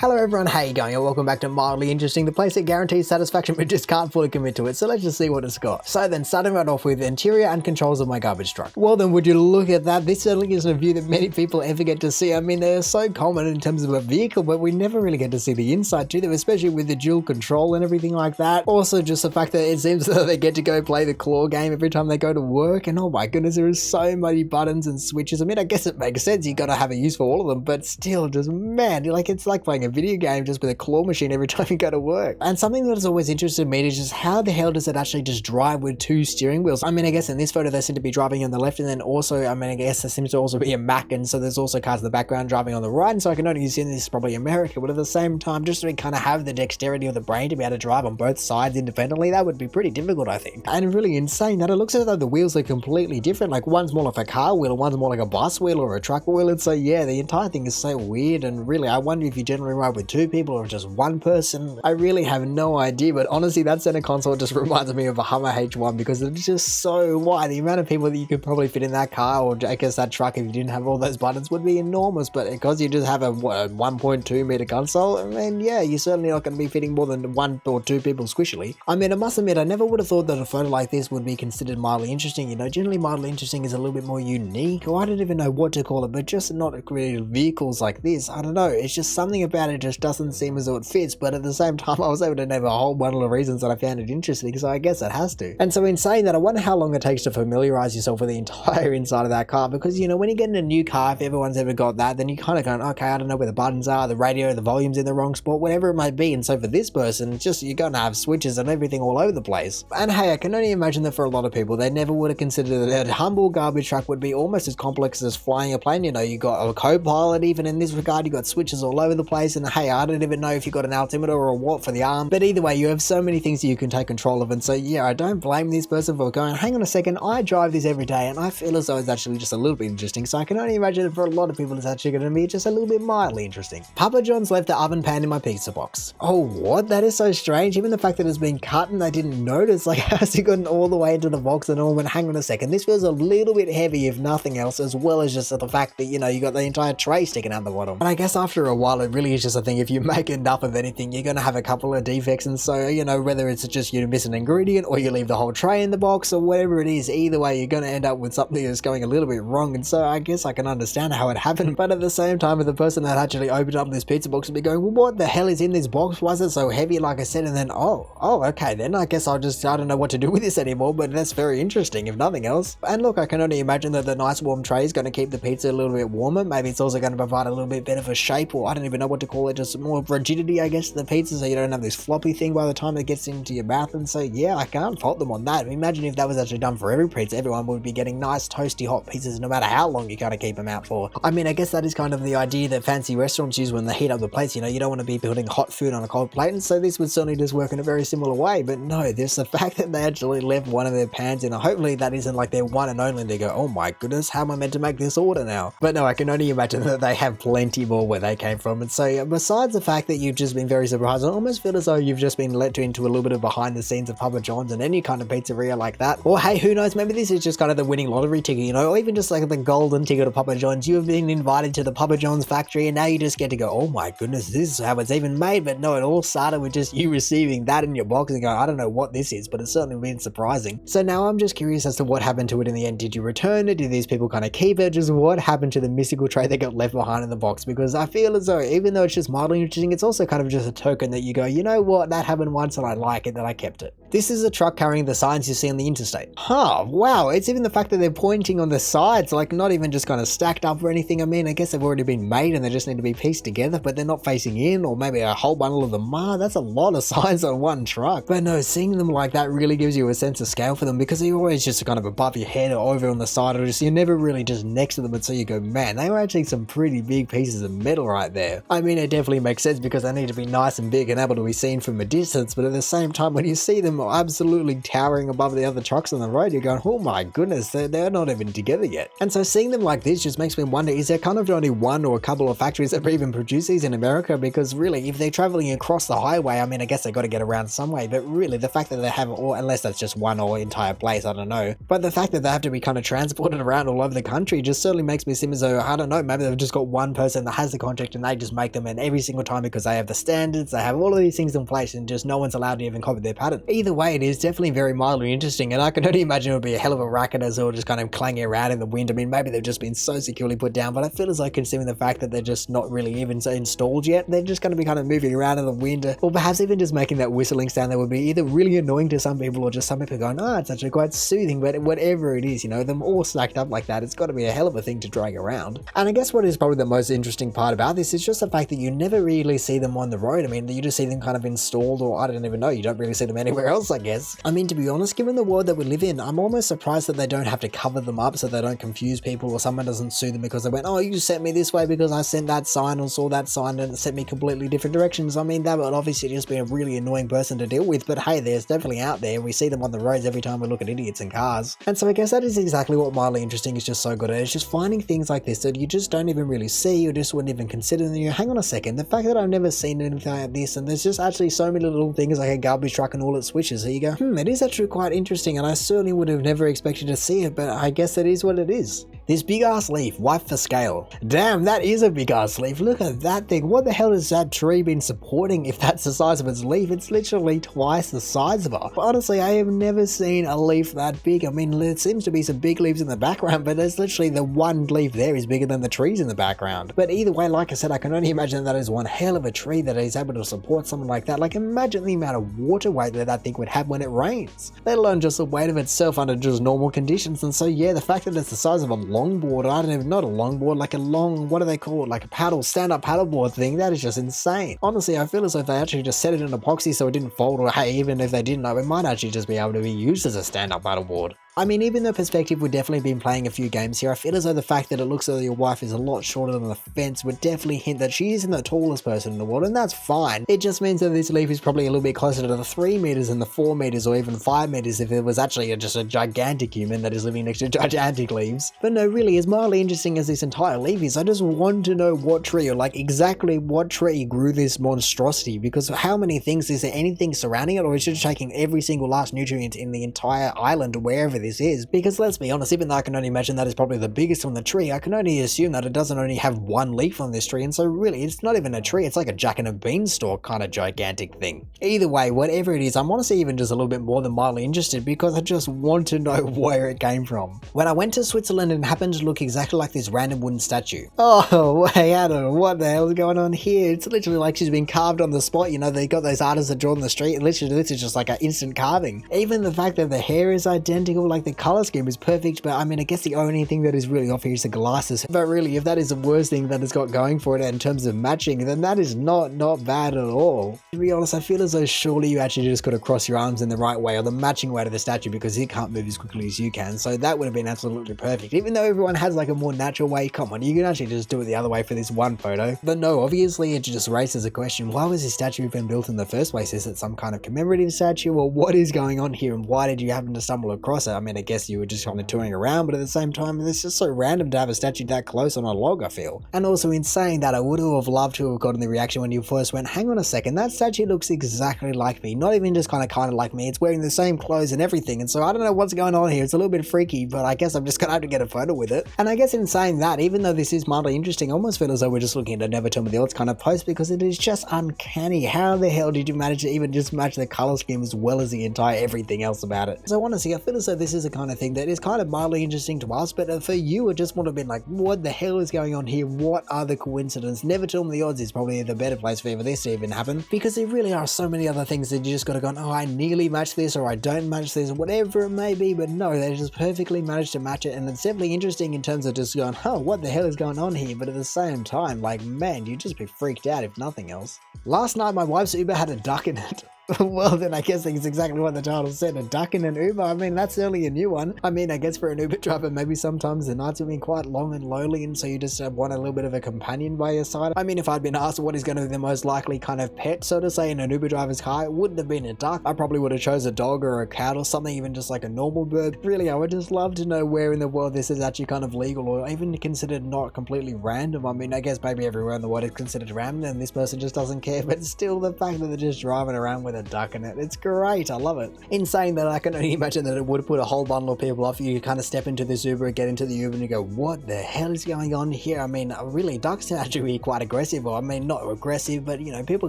Hello everyone, how you going? And welcome back to Mildly Interesting, the place that guarantees satisfaction but just can't fully commit to it. So let's just see what it's got. So then, starting right off with interior and controls of my garbage truck. Well then, would you look at that? This certainly isn't a view that many people ever get to see. I mean, they're so common in terms of a vehicle, but we never really get to see the inside to them, especially with the dual control and everything like that. Also, just the fact that it seems that they get to go play the claw game every time they go to work, and oh my goodness, there is so many buttons and switches. I mean, I guess it makes sense, you gotta have a use for all of them, but still, just man, it's like playing a video game just with a claw machine every time you go to work. And something that has always interested me is just how the hell does it actually just drive with two steering wheels? I mean, I guess in this photo they seem to be driving on the left, and then also, I mean, I guess there seems to also be a Mac, and so there's also cars in the background driving on the right, and so I can only assume this is probably America, but at the same time, just to kind of have the dexterity of the brain to be able to drive on both sides independently, that would be pretty difficult, I think. And really insane that it looks as though the wheels are completely different, like one's more like a car wheel, one's more like a bus wheel or a truck wheel, and so yeah, the entire thing is so weird, and really, I wonder if you generally ride with two people or just one person. I really have no idea, but honestly, that center console just reminds me of a Hummer H1 because it's just so wide. The amount of people that you could probably fit in that car, or I guess that truck, if you didn't have all those buttons, would be enormous, but because you just have a 1.2 meter console, I mean, yeah, you're certainly not going to be fitting more than one or two people squishily. I mean, I must admit, I never would have thought that a photo like this would be considered mildly interesting. You know, generally mildly interesting is a little bit more unique, or I don't even know what to call it, but just not really vehicles like this. I don't know, it's just something about it just doesn't seem as though it fits, but at the same time, I was able to name a whole bundle of reasons that I found it interesting, so I guess it has to. And so in saying that, I wonder how long it takes to familiarize yourself with the entire inside of that car, because, you know, when you get in a new car, if everyone's ever got that, then you kind of go, okay, I don't know where the buttons are, the radio, the volume's in the wrong spot, whatever it might be. And so for this person, it's just, you're going to have switches and everything all over the place. And hey, I can only imagine that for a lot of people, they never would have considered that a humble garbage truck would be almost as complex as flying a plane. You know, you got a co-pilot, even in this regard, you got switches all over the place, and hey, I don't even know if you got an altimeter or a watt for the arm, but either way, you have so many things that you can take control of. And so yeah, I don't blame this person for going, hang on a second, I drive this every day and I feel as though it's actually just a little bit interesting. So I can only imagine that for a lot of people it's actually going to be just a little bit mildly interesting. Papa John's left the oven pan in my pizza box. Oh, what? That is so strange. Even the fact that it's been cut and I didn't notice, like, has he gotten all the way into the box and all went, hang on a second, this feels a little bit heavy if nothing else, as well as just the fact that, you know, you got the entire tray sticking out the bottom. And I guess after a while, it really is just a thing, if you make enough of anything, you're going to have a couple of defects. And so, you know, whether it's just you miss an ingredient or you leave the whole tray in the box or whatever it is, either way, you're going to end up with something that's going a little bit wrong. And so I guess I can understand how it happened, but at the same time, with the person that actually opened up this pizza box would be going, well, what the hell is in this box? Why is it so heavy, like I said? And then, oh, okay, then I guess I don't know what to do with this anymore, but that's very interesting, if nothing else. And look, I can only imagine that the nice warm tray is going to keep the pizza a little bit warmer. Maybe it's also going to provide a little bit better of a shape, or I don't even know what to call it, just more rigidity, I guess, to the pizza, so you don't have this floppy thing by the time it gets into your mouth. And so yeah, I can't fault them on that. Imagine if that was actually done for every pizza, everyone would be getting nice toasty hot pizzas no matter how long you kind of keep them out for. I mean, I guess that is kind of the idea that fancy restaurants use when they heat up the plates. You know, you don't want to be putting hot food on a cold plate, and so this would certainly just work in a very similar way. But no, there's the fact that they actually left one of their pans in. Hopefully that isn't like their one and only, and they go, oh my goodness, how am I meant to make this order now? But no, I can only imagine that they have plenty more where they came from. And so yeah, besides the fact that you've just been very surprised, I almost feel as though you've just been let into a little bit of behind the scenes of Papa John's and any kind of pizzeria like that. Or hey, who knows, maybe this is just kind of the winning lottery ticket, you know, or even just like the golden ticket of Papa John's. You have been invited to the Papa John's factory, and now you just get to go, oh my goodness, this is how it's even made. But no, it all started with just you receiving that in your box and going, I don't know what this is, but it's certainly been surprising. So now I'm just curious as to what happened to it in the end. Did you return it? Did these people kind of keep it? Just what happened to the mystical tray that got left behind in the box? Because I feel as though even though it's just mildly interesting, it's also kind of just a token that you go, you know what, that happened once and I like it, that I kept it. This is a truck carrying the signs you see on the interstate. Huh, wow, it's even the fact that they're pointing on the sides, like not even just kind of stacked up or anything. I mean, I guess they've already been made and they just need to be pieced together, but they're not facing in, or maybe a whole bundle of them are. That's a lot of signs on one truck. But no, seeing them like that really gives you a sense of scale for them, because you're always just kind of above your head or over on the side, or just, you're never really just next to them, and so you go, man, they were actually some pretty big pieces of metal right there. I mean, it definitely makes sense because they need to be nice and big and able to be seen from a distance, but at the same time, when you see them them absolutely towering above the other trucks on the road. You're going, oh my goodness, they're not even together yet. And so seeing them like this just makes me wonder, is there kind of only one or a couple of factories that even produce these in America? Because really, if they're traveling across the highway, I mean, I guess they got to get around some way, but really the fact that they have, or unless that's just one or entire place, I don't know. But the fact that they have to be kind of transported around all over the country just certainly makes me seem as though, I don't know, maybe they've just got one person that has the contract and they just make them, and every single time, because they have the standards, they have all of these things in place, and just no one's allowed to even copy their pattern. Either way, it is definitely very mildly interesting, and I can only imagine it would be a hell of a racket as well, just kind of clanging around in the wind. I mean, maybe they've just been so securely put down, but I feel as though, considering the fact that they're just not really even installed yet, they're just going to be kind of moving around in the wind, or perhaps even just making that whistling sound that would be either really annoying to some people, or just some people going, it's actually quite soothing. But whatever it is, you know, them all stacked up like that, it's got to be a hell of a thing to drag around. And I guess what is probably the most interesting part about this is just the fact that you never really see them on the road. I mean, you just see them kind of installed, or I don't even know, you don't really see them anywhere else, I guess. I mean, to be honest, given the world that we live in, I'm almost surprised that they don't have to cover them up so they don't confuse people, or someone doesn't sue them because they went, oh, you sent me this way because I sent that sign or saw that sign and it sent me completely different directions. I mean, that would obviously just be a really annoying person to deal with, but hey, there's definitely out there. We see them on the roads every time we look at idiots in cars. And so I guess that is exactly what mildly interesting is just so good at. It's just finding things like this that you just don't even really see, or just wouldn't even consider. And you hang on a second, the fact that I've never seen anything like this, and there's just actually so many little things like a garbage truck and all its switches, so you go, it is actually quite interesting, and I certainly would have never expected to see it, but I guess it is what it is. This big ass leaf, wipe for scale. Damn, that is a big ass leaf. Look at that thing. What the hell has that tree been supporting if that's the size of its leaf? It's literally twice the size of her. But honestly, I have never seen a leaf that big. I mean, there seems to be some big leaves in the background, but there's literally the one leaf there is bigger than the trees in the background. But either way, like I said, I can only imagine that is one hell of a tree that is able to support something like that. Like, imagine the amount of water weight that that thing would have when it rains, let alone just the weight of itself under just normal conditions. And so yeah, the fact that it's the size of a longboard, I don't even, not a longboard, like a long, what do they call it, like a paddle, stand-up paddleboard thing, that is just insane. Honestly, I feel as though if they actually just set it in epoxy so it didn't fold, or hey, even if they didn't know, it might actually just be able to be used as a stand-up paddleboard. I mean, even though perspective would definitely been playing a few games here, I feel as though the fact that it looks as though your wife is a lot shorter than the fence would definitely hint that she isn't the tallest person in the world, and that's fine. It just means that this leaf is probably a little bit closer to the 3 meters than the 4 meters or even 5 meters if it was actually just a gigantic human that is living next to gigantic leaves. But no, really, as mildly interesting as this entire leaf is, I just want to know what tree, or like exactly what tree grew this monstrosity, because how many things, is there anything surrounding it, or is it just taking every single last nutrient in the entire island, wherever this is? Because let's be honest, even though I can only imagine that is probably the biggest on the tree, I can only assume that it doesn't only have one leaf on this tree, and so really it's not even a tree, it's like a jack and a beanstalk kind of gigantic thing. Either way, whatever it is, I'm honestly even just a little bit more than mildly interested, because I just want to know where it came from. When I went to Switzerland, it happened to look exactly like this random wooden statue. Oh, hey Adam, what the hell is going on here? It's literally like she's been carved on the spot, you know, they got those artists that draw on the street, and literally this is just like an instant carving. Even the fact that the hair is identical, like the color scheme is perfect, but I mean, I guess the only thing that is really off here is the glasses. But really, if that is the worst thing that it's got going for it in terms of matching, then that is not bad at all. To be honest, I feel as though surely you actually just got to cross your arms in the right way, or the matching way to the statue, because it can't move as quickly as you can, so that would have been absolutely perfect. Even though everyone has like a more natural way, come on, you can actually just do it the other way for this one photo. But no, obviously it just raises a question, why was this statue even built in the first place? Is it some kind of commemorative statue, or what is going on here, and why did you happen to stumble across it? I mean, I guess you were just kind of touring around, but at the same time, it's just so random to have a statue that close on a log, I feel. And also in saying that, I would have loved to have gotten the reaction when you first went, hang on a second, that statue looks exactly like me. Not even just kind of like me, it's wearing the same clothes and everything, and so I don't know what's going on here. It's a little bit freaky, but I guess I'm just gonna have to get a photo with it. And I guess in saying that, even though this is mildly interesting, I almost feel as though we're just looking at a Never Tell Me the Odds kind of post, because it is just uncanny. How the hell did you manage to even just match the color scheme as well as the entire everything else about it? So honestly, I feel as though this is a kind of thing that is kind of mildly interesting to us, but for you, it just would have been like, what the hell is going on here? What are the coincidences? Never Tell Me the Odds is probably the better place for this to even happen, because there really are so many other things that you just got to go, oh, I nearly match this, or I don't match this, or whatever it may be, but no, they just perfectly managed to match it. And it's definitely interesting in terms of just going, oh, what the hell is going on here? But at the same time, like, man, you'd just be freaked out if nothing else. Last night, my wife's Uber had a duck in it. Well, then I guess it's exactly what the title said, a duck in an Uber. I mean, that's certainly a new one. I mean, I guess for an Uber driver, maybe sometimes the nights have been quite long and lonely, and so you just want a little bit of a companion by your side. I mean, if I'd been asked what is going to be the most likely kind of pet, so to say, in an Uber driver's car, it wouldn't have been a duck. I probably would have chose a dog or a cat or something, even just like a normal bird. Really, I would just love to know where in the world this is actually kind of legal or even considered not completely random. I mean, I guess maybe everywhere in the world is considered random and this person just doesn't care, but still the fact that they're just driving around with a duck in it, it's great. I love it. In saying that, I can only imagine that it would put a whole bundle of people off. You kind of step into this Uber, get into the Uber and you go, what the hell is going on here? I mean, really, ducks can actually be quite aggressive, or I mean, not aggressive, but you know, people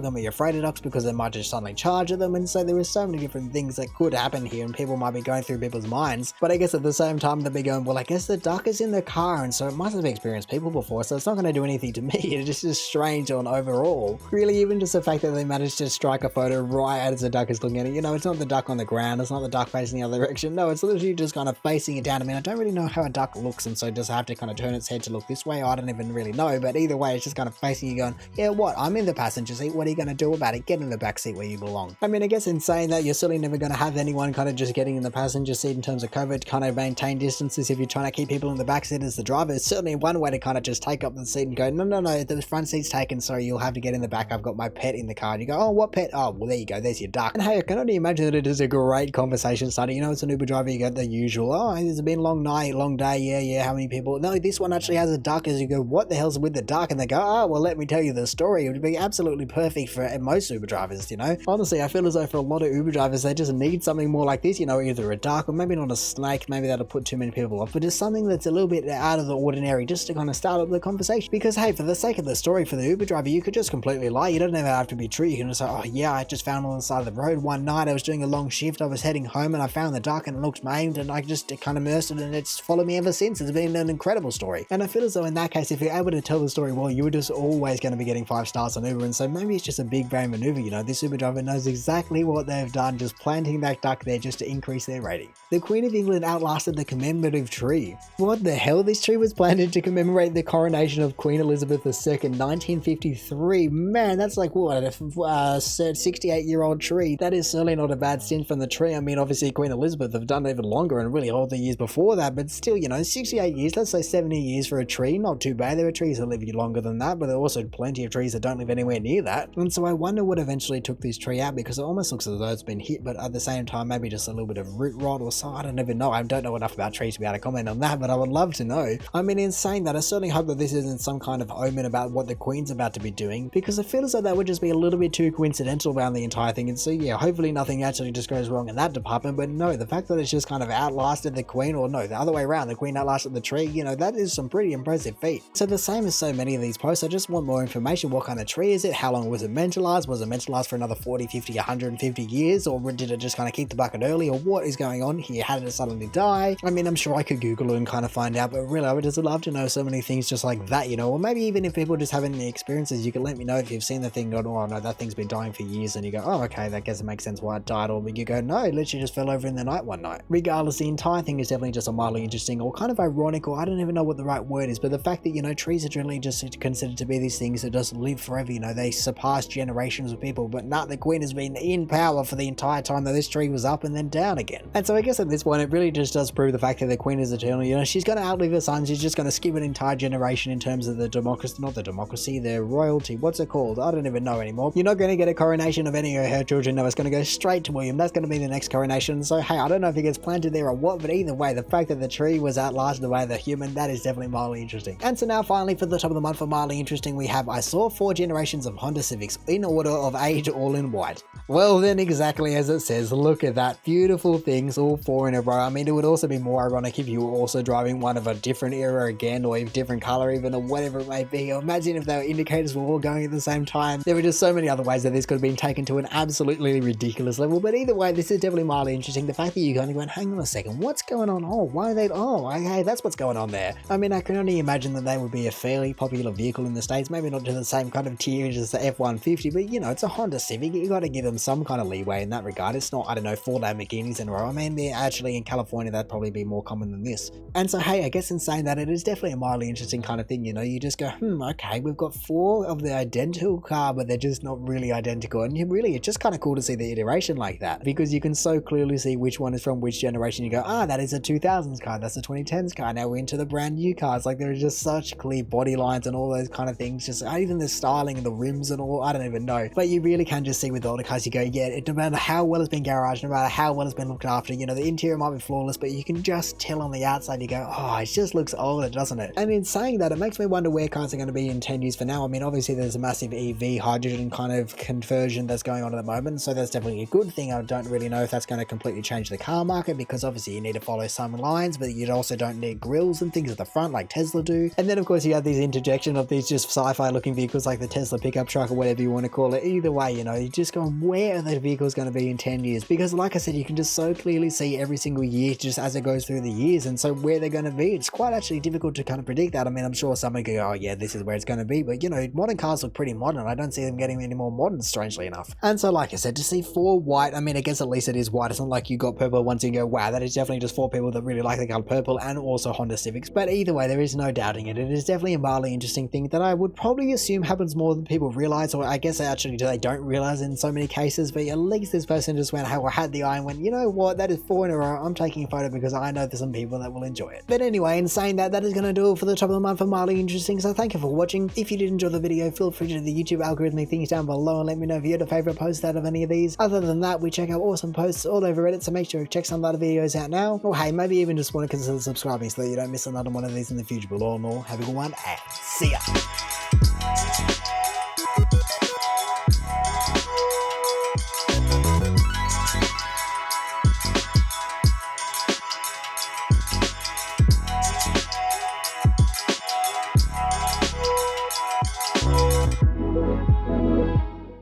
can be afraid of ducks because they might just suddenly charge at them, and so there are so many different things that could happen here and people might be going through people's minds. But I guess at the same time they'll be going, well, I guess the duck is in the car and so it must have experienced people before, so it's not going to do anything to me. It's just strange on overall. Really, even just the fact that they managed to strike a photo right as the duck is looking at it. You know, it's not the duck on the ground, it's not the duck facing the other direction. No, it's literally just kind of facing it down. I mean, I don't really know how a duck looks, and so does I have to kind of turn its head to look this way? I don't even really know, but either way, it's just kind of facing you going, yeah, what? I'm in the passenger seat. What are you going to do about it? Get in the back seat where you belong. I mean, I guess in saying that, you're certainly never going to have anyone kind of just getting in the passenger seat in terms of COVID, kind of maintain distances if you're trying to keep people in the back seat as the driver. It's certainly one way to kind of just take up the seat and go, no, the front seat's taken, so you'll have to get in the back. I've got my pet in the car. And you go, oh, what pet? Oh, well, there you go. There's your duck. And hey, I can only imagine that it is a great conversation starter. You know, it's an Uber driver, you get the usual, oh, it's been a long night, long day, yeah, how many people? No, this one actually has a duck. As you go, what the hell's with the duck? And they go, oh, well, let me tell you the story. It would be absolutely perfect for most Uber drivers, you know? Honestly, I feel as though for a lot of Uber drivers, they just need something more like this, you know, either a duck or maybe not a snake, maybe that'll put too many people off, but just something that's a little bit out of the ordinary just to kind of start up the conversation. Because hey, for the sake of the story, for the Uber driver, you could just completely lie. You don't ever have to be true. You can just say, oh yeah, I just found it on the side of the road one night. I was doing a long shift. I was heading home and I found the duck and it looked maimed and I just kind of immersed it and it's followed me ever since. It's been an incredible story. And I feel as though in that case, if you're able to tell the story well, you were just always going to be getting 5 stars on Uber. And so maybe it's just a big brain maneuver. You know, this Uber driver knows exactly what they've done, just planting that duck there just to increase their rating. The Queen of England outlasted the commemorative tree. What the hell? This tree was planted to commemorate the coronation of Queen Elizabeth II in 1953. Man, that's like what, a 68-year-old tree. That is certainly not a bad stint from the tree. I mean, obviously Queen Elizabeth have done even longer and really all the years before that, but still, you know, 68 years, let's say 70 years for a tree, not too bad. There are trees that live longer than that, but there are also plenty of trees that don't live anywhere near that. And so I wonder what eventually took this tree out, because it almost looks as though it's been hit, but at the same time, maybe just a little bit of root rot or so. I don't even know. I don't know enough about trees to be able to comment on that, but I would love to know. I mean, in saying that, I certainly hope that this isn't some kind of omen about what the Queen's about to be doing, because I feel as though that would just be a little bit too coincidental around the entire thing. And so yeah, hopefully nothing actually just goes wrong in that department, but no, the fact that it's just kind of outlasted the Queen, or no, the other way around, the Queen outlasted the tree, you know, that is some pretty impressive feat. So the same as so many of these posts, I just want more information. What kind of tree is it? How long was it meant to last? Was it meant to last for another 40, 50, 150 years? Or did it just kind of keep the bucket early? Or what is going on here? How did it suddenly die? I mean, I'm sure I could Google it and kind of find out, but really I would just love to know so many things just like that, you know, or maybe even if people just have any experiences, you can let me know if you've seen the thing, go, oh no, that thing's been dying for years, and you go, oh okay, that guess it makes sense why it died, or you go, no, it literally just fell over in the night one night. Regardless, the entire thing is definitely just a mildly interesting or kind of ironic, or I don't even know what the right word is, but the fact that, you know, trees are generally just considered to be these things that just live forever, you know, they surpass generations of people, but not, the Queen has been in power for the entire time that this tree was up and then down again. And so I guess at this point, it really just does prove the fact that the Queen is eternal. You know, she's going to outlive her son, she's just going to skip an entire generation in terms of the democracy, not the democracy, the royalty, what's it called? I don't even know anymore. You're not going to get a coronation of any of her children, no, it's going to go straight to William. That's going to be the next coronation. So hey, I don't know if it gets planted there or what, but either way, the fact that the tree was outlasted by the human, that is definitely mildly interesting. And so now finally for the top of the month for mildly interesting, we have I saw 4 generations of Honda Civics in order of age, all in white. Well then, exactly as it says, look at that, beautiful things, all 4 in a row. I mean, it would also be more ironic if you were also driving one of a different era again, or a different color even, or whatever it may be. Or imagine if their indicators were all going at the same time. There were just so many other ways that this could have been taken to an absolutely ridiculous level, but either way, this is definitely mildly interesting. The fact that you kind of went, hang on a second, what's going on? Oh, why are they, oh, okay, that's what's going on there. I mean, I can only imagine that they would be a fairly popular vehicle in the States, maybe not to the same kind of tier as the F-150, but you know, it's a Honda Civic, you got to give them some kind of leeway in that regard. It's not, I don't know, 4 Lamborghinis in a row. I mean, they're actually in California, that'd probably be more common than this. And so, hey, I guess in saying that, it is definitely a mildly interesting kind of thing, you know, you just go, okay, we've got 4 of the identical car, but they're just not really identical, and really, it's just kind of cool to see the iteration like that, because you can so clearly see which one is from which generation. You go, ah, that is a 2000s car, that's a 2010s car, now we're into the brand new cars. Like, there are just such clear body lines and all those kind of things, just even the styling and the rims and all, I don't even know. But you really can just see with all the cars, you go, yeah, it no matter how well it's been garaged, no matter how well it's been looked after, you know, the interior might be flawless, but you can just tell on the outside, you go, oh, it just looks older, doesn't it? And in saying that, it makes me wonder where cars are going to be in 10 years from now. I mean, obviously there's a massive EV hydrogen kind of conversion that's going on at the moment, so that's definitely a good thing. I don't really know if that's going to completely change the car market, because obviously you need to follow some lines, but you also don't need grills and things at the front like Tesla do. And then of course you have these interjection of these just sci-fi looking vehicles like the Tesla pickup truck or whatever you want to call it. Either way, you know, you just go, where are those vehicles going to be in 10 years? Because like I said, you can just so clearly see every single year just as it goes through the years, and so where they're going to be, it's quite actually difficult to kind of predict that. I mean, I'm sure somebody could go, oh yeah, this is where it's going to be, but you know, modern cars look pretty modern. I don't see them getting any more modern, strangely enough. And so like I said, to see 4 white, I mean, I guess at least it is white. It's not like you got purple once and you go, wow, that is definitely just 4 people that really like the color purple, and also Honda Civics. But either way, there is no doubting it. It is definitely a mildly interesting thing that I would probably assume happens more than people realize, or I guess actually they don't realize in so many cases. But at least this person just went, I had the eye and went, you know what, that is 4 in a row. I'm taking a photo because I know there's some people that will enjoy it. But anyway, in saying that, that is going to do it for the top of the month for mildly interesting. So thank you for watching. If you did enjoy the video, feel free to do the YouTube algorithmic things down below and let me know if you had a favorite post out of any of these. Other than that, we check out awesome posts all over Reddit, so make sure to check some of the other videos out now. Or hey, maybe even just want to consider subscribing so that you don't miss another one of these in the future. But all in all, have a good one and see ya.